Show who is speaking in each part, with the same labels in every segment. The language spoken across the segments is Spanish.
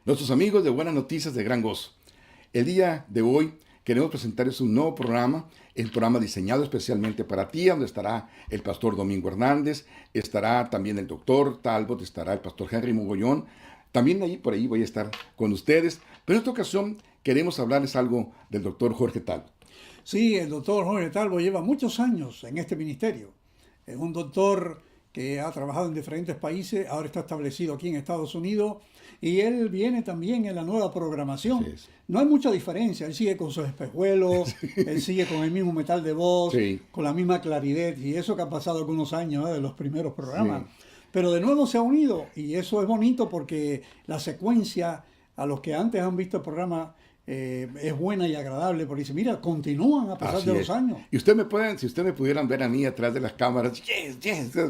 Speaker 1: nuestros amigos de Buenas Noticias de Gran Gozo. El día de hoy queremos presentarles un nuevo programa, el programa diseñado especialmente para ti, donde estará el pastor Domingo Hernández, estará también el doctor Talbot, estará el pastor Henry Mogollón. También por ahí voy a estar con ustedes, pero en esta ocasión queremos hablarles algo del doctor Jorge Talbot.
Speaker 2: Sí, el doctor Jorge Talbot lleva muchos años en este ministerio. Es un doctor que ha trabajado en diferentes países, ahora está establecido aquí en Estados Unidos, y él viene también en la nueva programación.
Speaker 1: Sí.
Speaker 2: No hay mucha diferencia, él sigue con sus espejuelos, él sigue con el mismo metal de voz, con la misma claridad, y eso que ha pasado algunos años de los primeros programas. Sí. Pero de nuevo se ha unido, y eso es bonito porque la secuencia, a los que antes han visto el programa, es buena y agradable, porque dice, mira, continúan a pesar de los años.
Speaker 1: Y si ustedes me pudieran ver a mí atrás de las cámaras,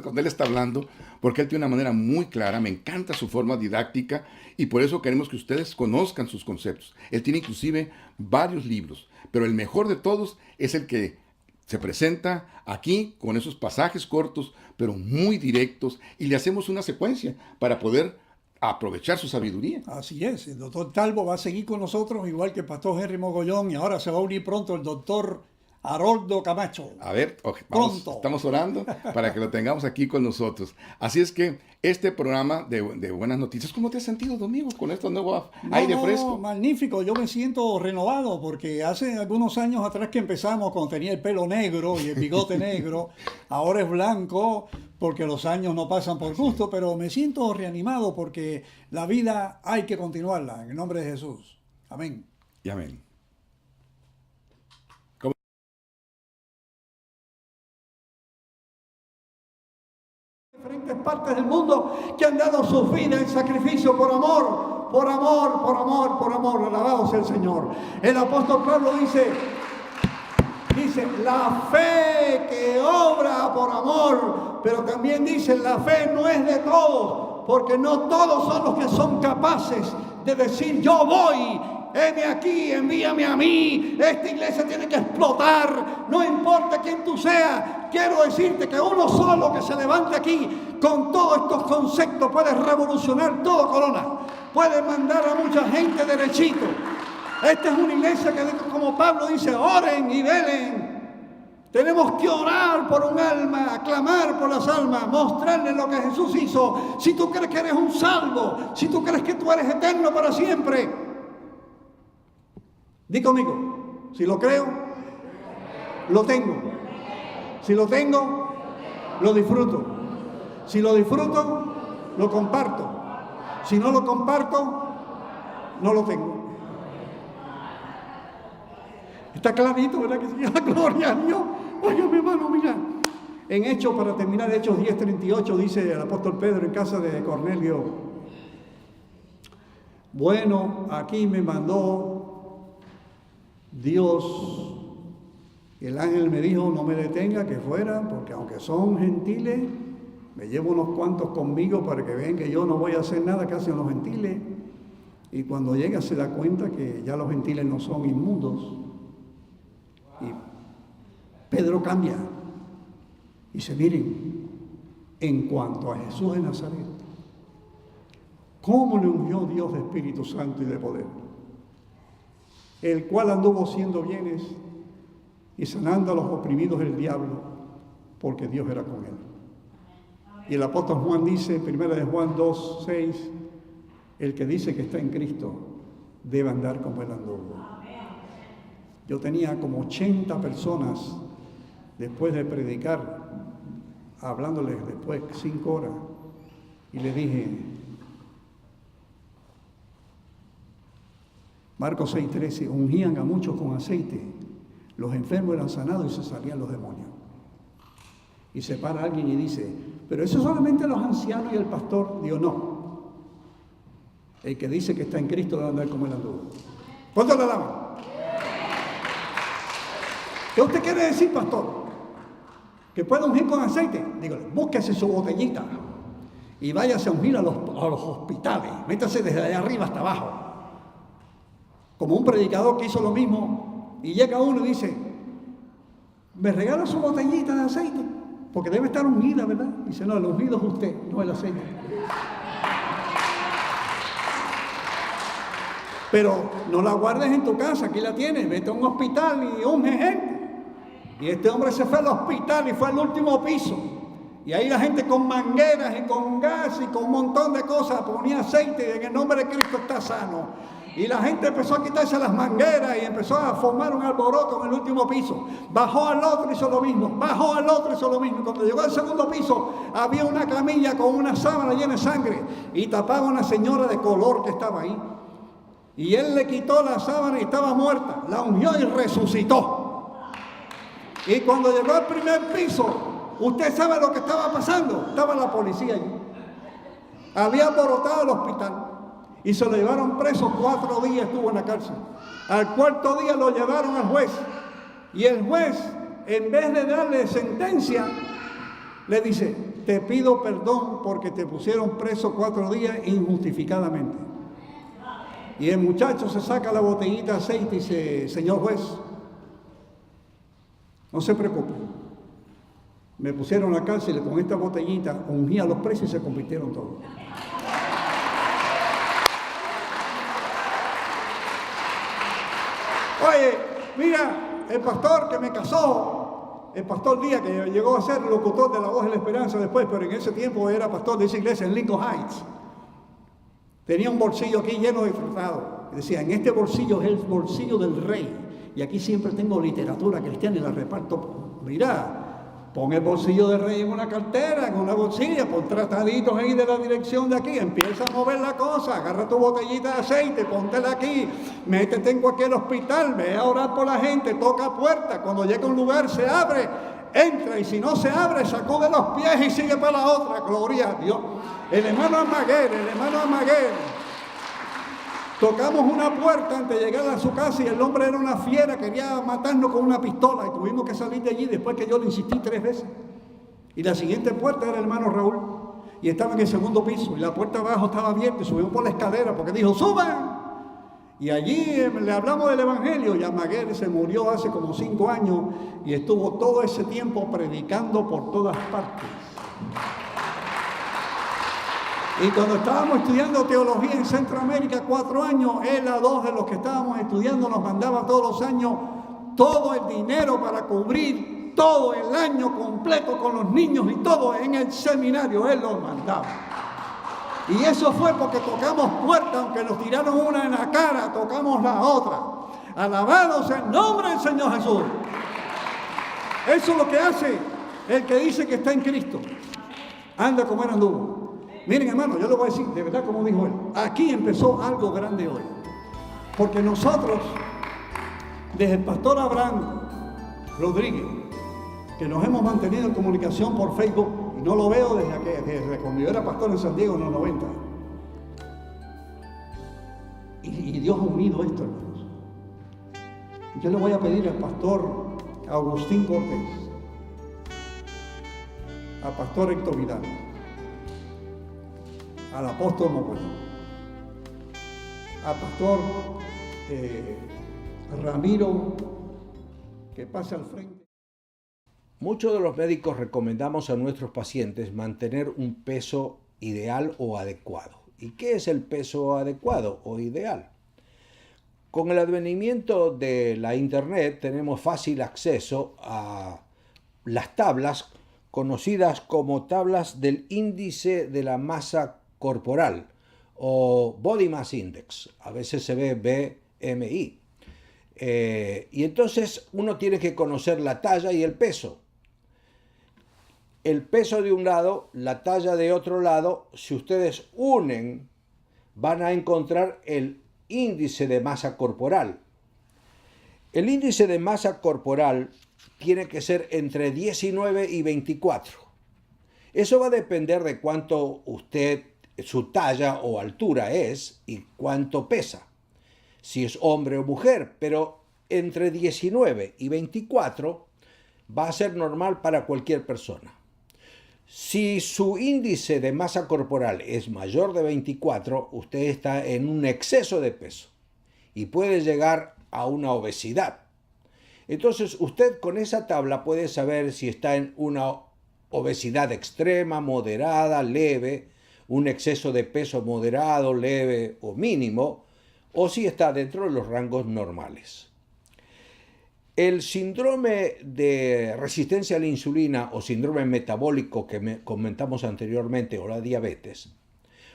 Speaker 1: cuando él está hablando, porque él tiene una manera muy clara, me encanta su forma didáctica, y por eso queremos que ustedes conozcan sus conceptos. Él tiene inclusive varios libros, pero el mejor de todos es el que se presenta aquí con esos pasajes cortos, pero muy directos, y le hacemos una secuencia para poder aprovechar su sabiduría.
Speaker 2: Así es, el doctor Talbot va a seguir con nosotros, igual que el pastor Henry Mogollón, y ahora se va a unir pronto el doctor Haroldo Camacho.
Speaker 1: A ver, estamos orando para que lo tengamos aquí con nosotros. Así es que este programa de Buenas Noticias, ¿cómo te has sentido, Domingo, con este nuevo aire fresco?
Speaker 2: Magnífico, yo me siento renovado, porque hace algunos años atrás que empezamos, cuando tenía el pelo negro y el bigote negro, ahora es blanco, porque los años no pasan por gusto, pero me siento reanimado porque la vida hay que continuarla, en el nombre de Jesús. Amén.
Speaker 1: Y amén.
Speaker 2: Diferentes partes del mundo que han dado su vida en sacrificio por amor, por amor, por amor, por amor. Alabado sea el Señor. El apóstol Pablo dice, la fe que obra por amor, pero también dice, la fe no es de todos, porque no todos son los que son capaces de decir, yo voy, heme aquí, envíame a mí, esta iglesia tiene que explotar, no importa quién tú seas. Quiero decirte que uno solo que se levante aquí con todos estos conceptos puede revolucionar todo Corona, puede mandar a mucha gente derechito. Esta es una iglesia que, como Pablo dice, oren y velen. Tenemos que orar por un alma, clamar por las almas, mostrarle lo que Jesús hizo. Si tú crees que eres un salvo, si tú crees que tú eres eterno para siempre, di conmigo, si lo creo, lo tengo. Si lo tengo, lo disfruto. Si lo disfruto, lo comparto. Si no lo comparto, no lo tengo. Está clarito, ¿verdad? Que sí, la gloria a Dios. Oye, mi hermano, mira. En Hechos, para terminar, Hechos 10:38, dice el apóstol Pedro en casa de Cornelio, bueno, aquí me mandó Dios. El ángel me dijo, no me detenga, que fuera, porque aunque son gentiles, me llevo unos cuantos conmigo para que vean que yo no voy a hacer nada que hacen los gentiles. Y cuando llega se da cuenta que ya los gentiles no son inmundos. Y Pedro cambia. Y dice, miren, en cuanto a Jesús de Nazaret, ¿cómo le ungió Dios de Espíritu Santo y de poder? El cual anduvo haciendo bienes y sanando a los oprimidos del diablo, porque Dios era con él. Y el apóstol Juan dice, primera de Juan 2:6, el que dice que está en Cristo debe andar como él anduvo. Yo tenía como 80 personas después de predicar, hablándoles después 5 horas, y le dije, Marcos 6:13, ungían a muchos con aceite, los enfermos eran sanados y se salían los demonios. Y se para alguien y dice, pero eso solamente los ancianos y el pastor. Digo, no. El que dice que está en Cristo debe andar como él anduvo. ¿Cuánto le alaban? ¿Qué usted quiere decir, pastor? ¿Que puede ungir con aceite? Dígale, búsquese su botellita y váyase a ungir a los hospitales. Métase desde allá arriba hasta abajo. Como un predicador que hizo lo mismo y llega uno y dice, ¿me regala su botellita de aceite? Porque debe estar ungida, ¿verdad? Dice, no, el ungido es usted, no el aceite. Pero no la guardes en tu casa, aquí la tienes, vete a un hospital y unge gente. Y este hombre se fue al hospital y fue al último piso. Y ahí la gente con mangueras y con gas y con un montón de cosas ponía aceite y en el nombre de Cristo está sano. Y la gente empezó a quitarse las mangueras y empezó a formar un alboroto en el último piso. Bajó al otro y hizo lo mismo, bajó al otro y hizo lo mismo. Cuando llegó al segundo piso había una camilla con una sábana llena de sangre y tapaba a una señora de color que estaba ahí. Y él le quitó la sábana y estaba muerta, la ungió y resucitó. Y cuando llegó al primer piso, usted sabe lo que estaba pasando. Estaba la policía allí. Había alborotado el hospital. Y se lo llevaron preso, 4 días estuvo en la cárcel. Al cuarto día lo llevaron al juez. Y el juez, en vez de darle sentencia, le dice, te pido perdón porque te pusieron preso 4 días injustificadamente. Y el muchacho se saca la botellita de aceite y dice, señor juez, no se preocupe. Me pusieron en la cárcel y con esta botellita ungí a los presos y se convirtieron todos. Oye, mira, el pastor que me casó, el pastor Díaz, que llegó a ser locutor de La Voz de la Esperanza después, pero en ese tiempo era pastor de esa iglesia en Lincoln Heights. Tenía un bolsillo aquí lleno de tratado. Decía, en este bolsillo es el bolsillo del rey. Y aquí siempre tengo literatura cristiana y la reparto. Mira, pon el bolsillo del rey en una cartera, en una bolsilla, pon trataditos ahí de la dirección de aquí, empieza a mover la cosa, agarra tu botellita de aceite, póntela aquí, métete en cualquier hospital, ve a orar por la gente, toca puerta, cuando llega a un lugar se abre, entra, y si no se abre, sacude los pies y sigue para la otra, gloria a Dios. El hermano Amaguer, tocamos una puerta antes de llegar a su casa y el hombre era una fiera, quería matarnos con una pistola y tuvimos que salir de allí después que yo le insistí 3 veces. Y la siguiente puerta era el hermano Raúl y estaba en el segundo piso y la puerta abajo estaba abierta y subimos por la escalera porque dijo, ¡suban! Y allí le hablamos del evangelio y Amaguer se murió hace como 5 años y estuvo todo ese tiempo predicando por todas partes. Y cuando estábamos estudiando teología en Centroamérica 4 años, él a 2 de los que estábamos estudiando nos mandaba todos los años todo el dinero para cubrir todo el año completo con los niños y todo en el seminario, él los mandaba. Y eso fue porque tocamos puertas, aunque nos tiraron una en la cara, tocamos la otra. Alabado sea el nombre del Señor Jesús. Eso es lo que hace el que dice que está en Cristo. Anda como era anduvo. Miren, hermano, yo le voy a decir, de verdad, como dijo él, aquí empezó algo grande hoy. Porque nosotros, desde el pastor Abraham Rodríguez, que nos hemos mantenido en comunicación por Facebook, y no lo veo desde cuando yo era pastor en San Diego en los 90. Y Dios ha unido esto, hermanos. Yo le voy a pedir al pastor Agustín Cortés, al pastor Héctor Vidal, al apóstol Mocoyo, al pastor Ramiro, que pase al frente.
Speaker 3: Muchos de los médicos recomendamos a nuestros pacientes mantener un peso ideal o adecuado. ¿Y qué es el peso adecuado o ideal? Con el advenimiento de la Internet tenemos fácil acceso a las tablas conocidas como tablas del índice de la masa corporal o Body Mass Index, a veces se ve BMI. Y entonces uno tiene que conocer la talla y el peso. El peso de un lado, la talla de otro lado, si ustedes unen, van a encontrar el índice de masa corporal. El índice de masa corporal tiene que ser entre 19 y 24. Eso va a depender de cuánto su talla o altura es y cuánto pesa, si es hombre o mujer, pero entre 19 y 24 va a ser normal para cualquier persona. Si su índice de masa corporal es mayor de 24, usted está en un exceso de peso y puede llegar a una obesidad. Entonces usted con esa tabla puede saber si está en una obesidad extrema, moderada, leve, un exceso de peso moderado, leve o mínimo, o si está dentro de los rangos normales. El síndrome de resistencia a la insulina o síndrome metabólico que comentamos anteriormente, o la diabetes,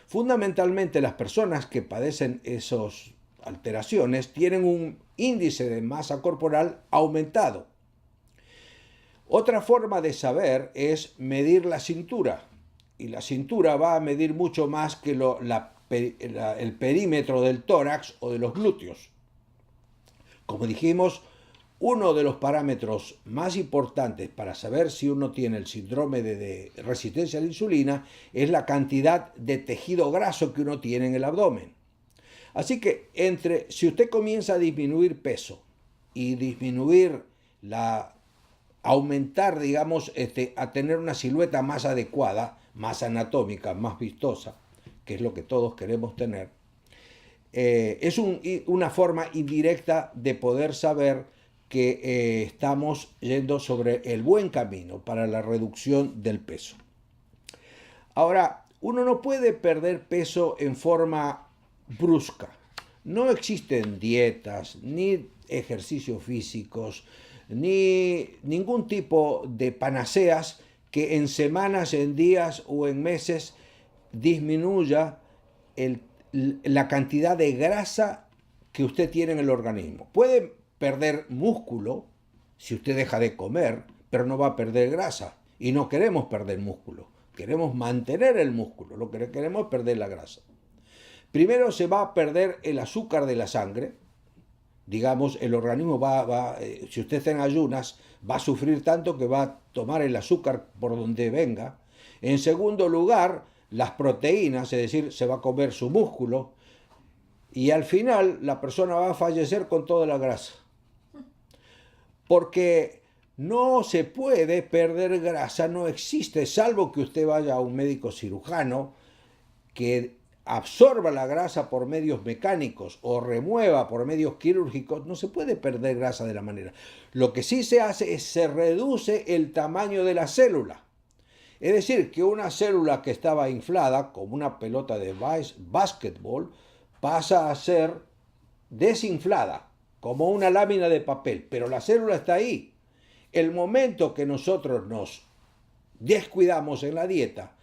Speaker 3: fundamentalmente las personas que padecen esas alteraciones tienen un índice de masa corporal aumentado. Otra forma de saber es medir la cintura, y la cintura va a medir mucho más que el perímetro del tórax o de los glúteos. Como dijimos, uno de los parámetros más importantes para saber si uno tiene el síndrome de resistencia a la insulina es la cantidad de tejido graso que uno tiene en el abdomen. Así que si usted comienza a disminuir peso y aumentar, digamos, a tener una silueta más adecuada, más anatómica, más vistosa, que es lo que todos queremos tener, es una forma indirecta de poder saber que estamos yendo sobre el buen camino para la reducción del peso. Ahora, uno no puede perder peso en forma brusca. No existen dietas, ni ejercicios físicos, ni ningún tipo de panaceas que en semanas, en días o en meses disminuya la cantidad de grasa que usted tiene en el organismo. Puede perder músculo si usted deja de comer, pero no va a perder grasa. Y no queremos perder músculo, queremos mantener el músculo, lo que queremos es perder la grasa. Primero se va a perder el azúcar de la sangre. Digamos, el organismo si usted está en ayunas, va a sufrir tanto que va a tomar el azúcar por donde venga. En segundo lugar, las proteínas, es decir, se va a comer su músculo. Y al final, la persona va a fallecer con toda la grasa. Porque no se puede perder grasa, no existe, salvo que usted vaya a un médico cirujano que absorba la grasa por medios mecánicos o remueva por medios quirúrgicos. No se puede perder grasa de la manera. Lo que sí se hace es se reduce el tamaño de la célula. Es decir, que una célula que estaba inflada, como una pelota de básquetbol, pasa a ser desinflada, como una lámina de papel, pero la célula está ahí. El momento que nosotros nos descuidamos en la dieta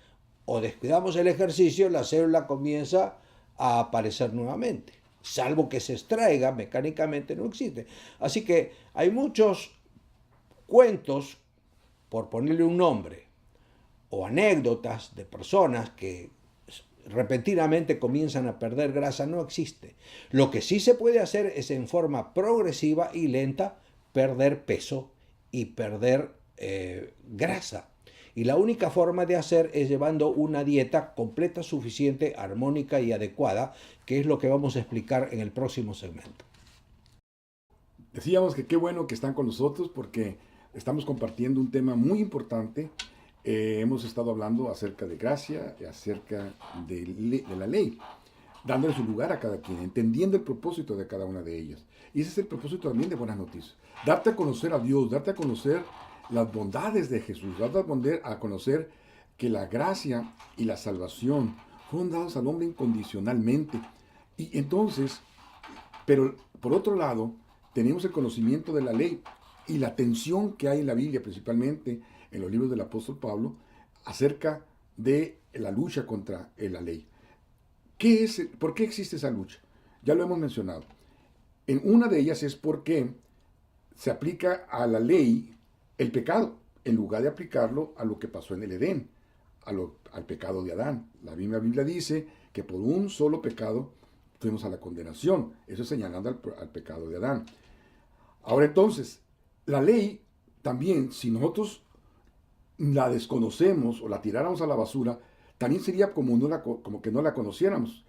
Speaker 3: o descuidamos el ejercicio, la célula comienza a aparecer nuevamente. Salvo que se extraiga, mecánicamente no existe. Así que hay muchos cuentos, por ponerle un nombre, o anécdotas de personas que repentinamente comienzan a perder grasa, no existe. Lo que sí se puede hacer es en forma progresiva y lenta perder peso y perder grasa. Y la única forma de hacer es llevando una dieta completa, suficiente, armónica y adecuada, que es lo que vamos a explicar en el próximo segmento.
Speaker 1: Decíamos que qué bueno que están con nosotros porque estamos compartiendo un tema muy importante. Hemos estado hablando acerca de gracia y acerca de la ley, dándole su lugar a cada quien, entendiendo el propósito de cada una de ellas. Y ese es el propósito también de Buenas Noticias. Darte a conocer a Dios, darte a conocer las bondades de Jesús, darte a conocer que la gracia y la salvación fueron dados al hombre incondicionalmente. Y entonces, pero por otro lado, tenemos el conocimiento de la ley y la tensión que hay en la Biblia, principalmente en los libros del apóstol Pablo, acerca de la lucha contra la ley. ¿Por qué existe esa lucha? Ya lo hemos mencionado. En una de ellas es porque se aplica a la ley el pecado, en lugar de aplicarlo a lo que pasó en el Edén, al pecado de Adán. La Biblia dice que por un solo pecado fuimos a la condenación. Eso es señalando al pecado de Adán. Ahora entonces, la ley también, si nosotros la desconocemos o la tiráramos a la basura, también sería como que no la conociéramos.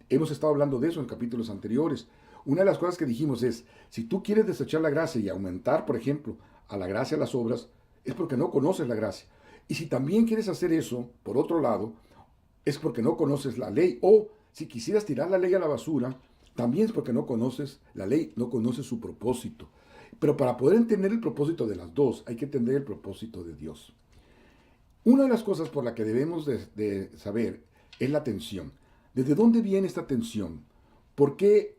Speaker 1: Hemos estado hablando de eso en capítulos anteriores. Una de las cosas que dijimos es, si tú quieres desechar la gracia y aumentar, por ejemplo, a la gracia las obras, es porque no conoces la gracia. Y si también quieres hacer eso, por otro lado, es porque no conoces la ley. O si quisieras tirar la ley a la basura, también es porque no conoces la ley, no conoces su propósito. Pero para poder entender el propósito de las dos, hay que entender el propósito de Dios. Una de las cosas por la que debemos de saber es la tensión. ¿Desde dónde viene esta tensión? ¿Por qué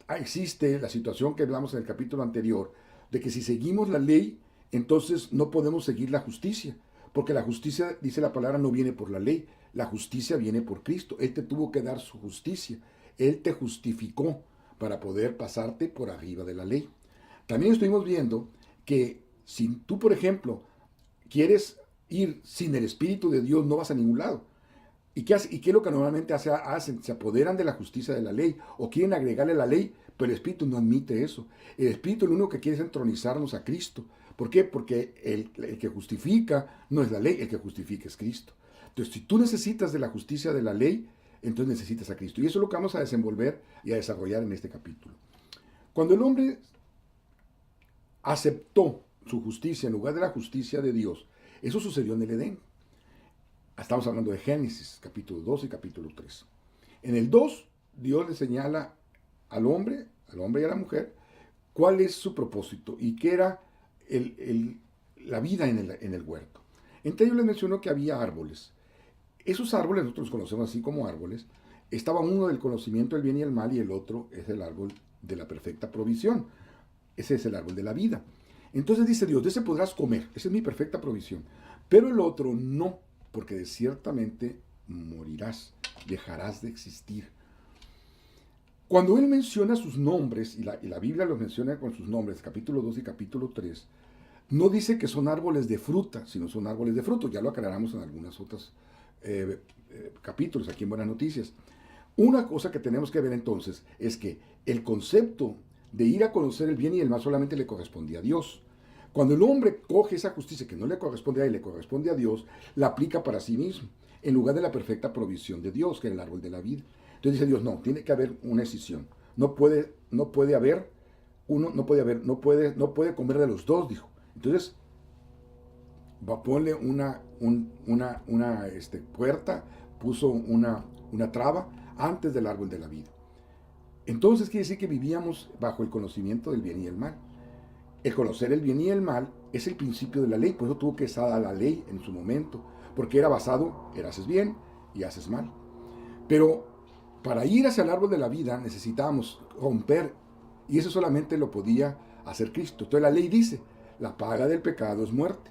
Speaker 1: existe la situación que hablamos en el capítulo anterior, de que si seguimos la ley, entonces no podemos seguir la justicia, porque la justicia, dice la palabra, no viene por la ley, la justicia viene por Cristo. Él te tuvo que dar su justicia, Él te justificó para poder pasarte por arriba de la ley. También estuvimos viendo que si tú, por ejemplo, quieres ir sin el Espíritu de Dios, no vas a ningún lado. ¿Y qué es lo que normalmente hacen? Se apoderan de la justicia de la ley o quieren agregarle la ley, pero el Espíritu no admite eso. El Espíritu lo único que quiere es entronizarnos a Cristo. ¿Por qué? Porque el que justifica no es la ley, el que justifica es Cristo. Entonces, si tú necesitas de la justicia de la ley, entonces necesitas a Cristo. Y eso es lo que vamos a desenvolver y a desarrollar en este capítulo. Cuando el hombre aceptó su justicia en lugar de la justicia de Dios, eso sucedió en el Edén. Estamos hablando de Génesis, capítulo 2 y capítulo 3. En el 2, Dios le señala al hombre y a la mujer, cuál es su propósito y qué era la vida en el huerto. Entre ellos les mencionó que había árboles. Esos árboles, nosotros los conocemos así como árboles, estaba uno del conocimiento del bien y el mal y el otro es el árbol de la perfecta provisión. Ese es el árbol de la vida. Entonces dice Dios, de ese podrás comer, esa es mi perfecta provisión, pero el otro no, porque ciertamente morirás, dejarás de existir. Cuando él menciona sus nombres, y la Biblia los menciona con sus nombres, capítulo 2 y capítulo 3, no dice que son árboles de fruta, sino son árboles de fruto. Ya lo aclaramos en algunos otros capítulos aquí en Buenas Noticias. Una cosa que tenemos que ver entonces es que el concepto de ir a conocer el bien y el mal solamente le correspondía a Dios. Cuando el hombre coge esa justicia que no le corresponde a él, le corresponde a Dios, la aplica para sí mismo, en lugar de la perfecta provisión de Dios, que es el árbol de la vida. Entonces dice Dios, no, tiene que haber una decisión. No puede comer de los dos, dijo. Entonces, ponle una puerta, puso una traba antes del árbol de la vida. Entonces quiere decir que vivíamos bajo el conocimiento del bien y el mal. El conocer el bien y el mal es el principio de la ley, por eso tuvo que estar la ley en su momento, porque era basado en haces bien y haces mal. Pero para ir hacia el árbol de la vida necesitábamos romper, y eso solamente lo podía hacer Cristo. Entonces la ley dice, la paga del pecado es muerte.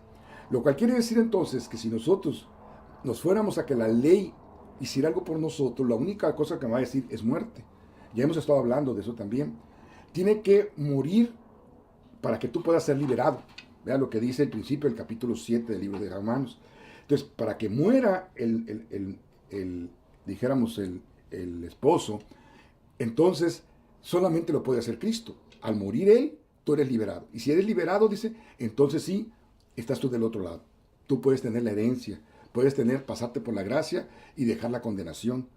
Speaker 1: Lo cual quiere decir entonces que si nosotros nos fuéramos a que la ley hiciera algo por nosotros, la única cosa que me va a decir es muerte. Ya hemos estado hablando de eso también. Tiene que morir para que tú puedas ser liberado. Vea lo que dice el principio del capítulo 7 del libro de Romanos. Entonces, para que muera el esposo, entonces solamente lo puede hacer Cristo. Al morir él, tú eres liberado. Y si eres liberado, dice, entonces sí, estás tú del otro lado. Tú puedes tener la herencia, puedes pasarte por la gracia y dejar la condenación.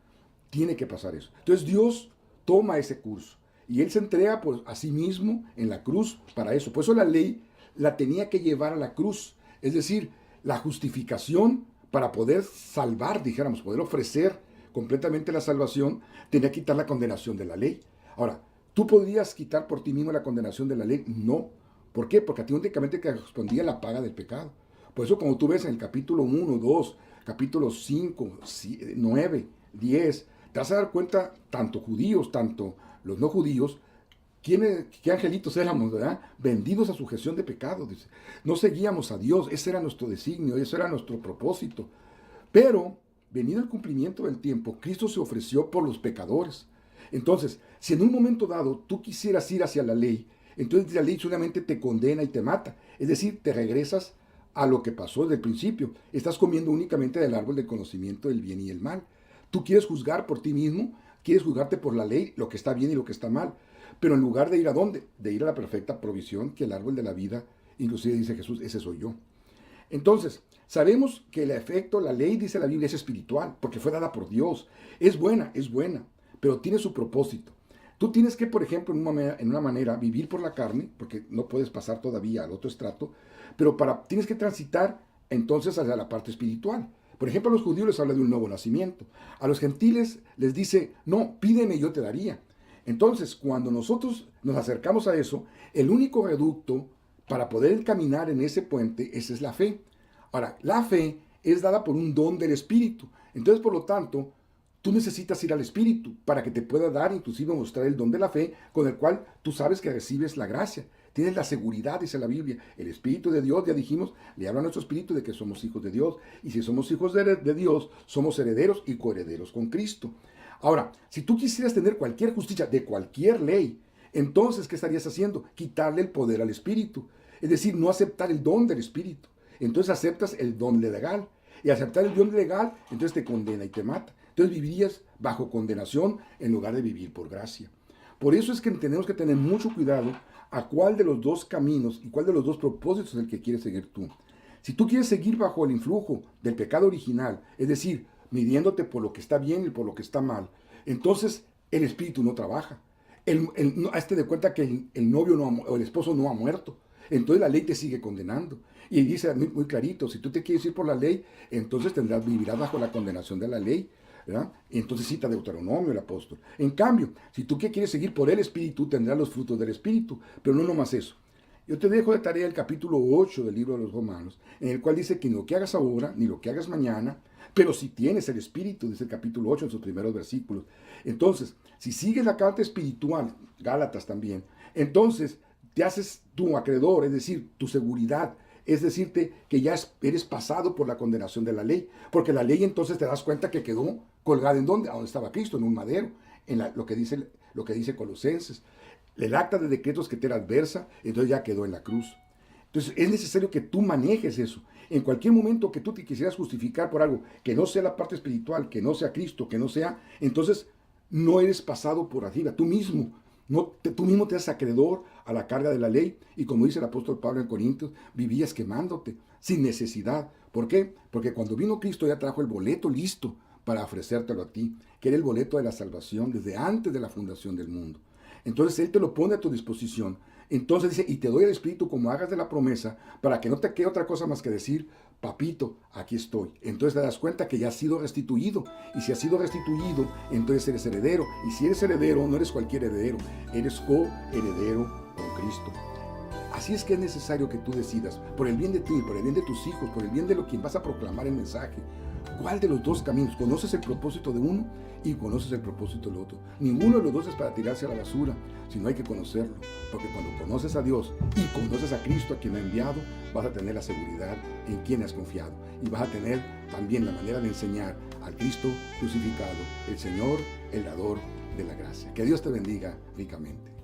Speaker 1: Tiene que pasar eso. Entonces Dios toma ese curso y Él se entrega a sí mismo en la cruz para eso. Por eso la ley la tenía que llevar a la cruz. Es decir, la justificación para poder salvar, dijéramos, poder ofrecer completamente la salvación, tenía que quitar la condenación de la ley. Ahora, ¿tú podrías quitar por ti mismo la condenación de la ley? No. ¿Por qué? Porque a ti únicamente correspondía la paga del pecado. Por eso como tú ves en el capítulo 1, 2, capítulo 5, 9, 10, te vas a dar cuenta, tanto judíos, tanto los no judíos, qué angelitos éramos, ¿verdad? Vendidos a sujeción de pecado. Dice. No seguíamos a Dios, ese era nuestro designio, ese era nuestro propósito. Pero, venido el cumplimiento del tiempo, Cristo se ofreció por los pecadores. Entonces, si en un momento dado tú quisieras ir hacia la ley, entonces la ley solamente te condena y te mata. Es decir, te regresas a lo que pasó desde el principio. Estás comiendo únicamente del árbol del conocimiento del bien y el mal. Tú quieres juzgar por ti mismo, quieres juzgarte por la ley, lo que está bien y lo que está mal. Pero en lugar de ir a dónde? De ir a la perfecta provisión, que el árbol de la vida, inclusive dice Jesús, ese soy yo. Entonces, sabemos que el efecto, la ley, dice la Biblia, es espiritual, porque fue dada por Dios. Es buena, pero tiene su propósito. Tú tienes que, por ejemplo, en una manera, vivir por la carne, porque no puedes pasar todavía al otro estrato, pero tienes que transitar entonces hacia la parte espiritual. Por ejemplo, a los judíos les habla de un nuevo nacimiento. A los gentiles les dice, no, pídeme y yo te daría. Entonces, cuando nosotros nos acercamos a eso, el único reducto para poder caminar en ese puente, esa es la fe. Ahora, la fe es dada por un don del Espíritu. Entonces, por lo tanto, Tú necesitas ir al Espíritu para que te pueda dar, inclusive mostrar el don de la fe, con el cual tú sabes que recibes la gracia. Tienes la seguridad, dice la Biblia. El Espíritu de Dios, ya dijimos, le habla a nuestro espíritu de que somos hijos de Dios. Y si somos hijos de Dios, somos herederos y coherederos con Cristo. Ahora, si tú quisieras tener cualquier justicia de cualquier ley, entonces, ¿qué estarías haciendo? Quitarle el poder al Espíritu. Es decir, no aceptar el don del Espíritu. Entonces aceptas el don legal. Y aceptar el don legal, entonces te condena y te mata. Entonces vivirías bajo condenación en lugar de vivir por gracia. Por eso es que tenemos que tener mucho cuidado a cuál de los dos caminos y cuál de los dos propósitos es el que quieres seguir tú. Si tú quieres seguir bajo el influjo del pecado original, es decir, midiéndote por lo que está bien y por lo que está mal, entonces el Espíritu no trabaja. Hazte de cuenta que el novio o el esposo no ha muerto. Entonces la ley te sigue condenando. Y dice muy, muy clarito, si tú te quieres ir por la ley, entonces vivirás bajo la condenación de la ley, ¿verdad? Y entonces cita Deuteronomio el apóstol. En cambio, si tú quieres seguir por el Espíritu, tendrás los frutos del Espíritu, pero no nomás eso. Yo te dejo de tarea el capítulo 8 del libro de los Romanos, en el cual dice que ni lo que hagas ahora, ni lo que hagas mañana, pero si tienes el Espíritu, dice el capítulo 8 en sus primeros versículos. Entonces, si sigues la carta espiritual, Gálatas también, entonces te haces tu acreedor, es decir, tu seguridad, es decirte que ya eres pasado por la condenación de la ley, porque la ley entonces te das cuenta que quedó colgada ¿en dónde? ¿A dónde estaba Cristo? En un madero, en lo que dice Colosenses. El acta de decretos que te era adversa, entonces ya quedó en la cruz. Entonces es necesario que tú manejes eso. En cualquier momento que tú te quisieras justificar por algo que no sea la parte espiritual, que no sea Cristo, que no sea, entonces no eres pasado por arriba, tú mismo. Tú mismo te haces acreedor a la carga de la ley y como dice el apóstol Pablo en Corintios, vivías quemándote sin necesidad. ¿Por qué? Porque cuando vino Cristo ya trajo el boleto listo para ofrecértelo a ti, que era el boleto de la salvación desde antes de la fundación del mundo. Entonces Él te lo pone a tu disposición. Entonces dice, y te doy el Espíritu como hagas de la promesa, para que no te quede otra cosa más que decir, papito, aquí estoy. Entonces te das cuenta que ya has sido restituido. Y si has sido restituido, entonces eres heredero. Y si eres heredero, no eres cualquier heredero, eres coheredero con Cristo. Así es que es necesario que tú decidas, por el bien de ti, por el bien de tus hijos, por el bien de quien vas a proclamar el mensaje, ¿cuál de los dos caminos? Conoces el propósito de uno y conoces el propósito del otro. Ninguno de los dos es para tirarse a la basura, sino hay que conocerlo. Porque cuando conoces a Dios y conoces a Cristo, a quien ha enviado, vas a tener la seguridad en quien has confiado. Y vas a tener también la manera de enseñar al Cristo crucificado, el Señor, el dador de la gracia. Que Dios te bendiga ricamente.